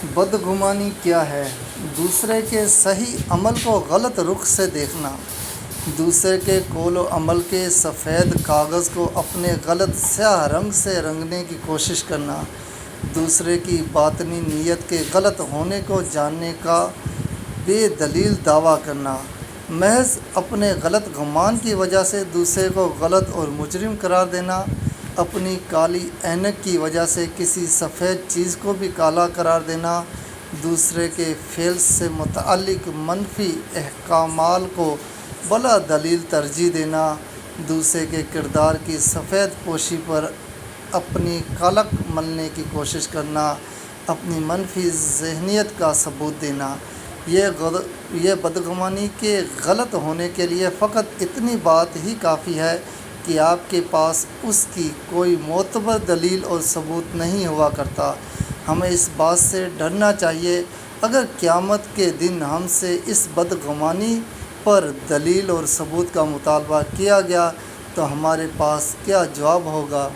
بدگمانی کیا ہے؟ دوسرے کے صحیح عمل کو غلط رخ سے دیکھنا، دوسرے کے قول و عمل کے سفید کاغذ کو اپنے غلط سیاہ رنگ سے رنگنے کی کوشش کرنا، دوسرے کی باطنی نیت کے غلط ہونے کو جاننے کا بے دلیل دعویٰ کرنا، محض اپنے غلط گمان کی وجہ سے دوسرے کو غلط اور مجرم قرار دینا، اپنی کالی عینک کی وجہ سے کسی سفید چیز کو بھی کالا قرار دینا، دوسرے کے فعل سے متعلق منفی احکامات کو بلا دلیل ترجیح دینا، دوسرے کے کردار کی سفید پوشی پر اپنی کالک ملنے کی کوشش کرنا، اپنی منفی ذہنیت کا ثبوت دینا۔ یہ بدگمانی کے غلط ہونے کے لیے فقط اتنی بات ہی کافی ہے کہ آپ کے پاس اس کی کوئی معتبر دلیل اور ثبوت نہیں ہوا کرتا۔ ہمیں اس بات سے ڈرنا چاہیے، اگر قیامت کے دن ہم سے اس بدگمانی پر دلیل اور ثبوت کا مطالبہ کیا گیا تو ہمارے پاس کیا جواب ہوگا؟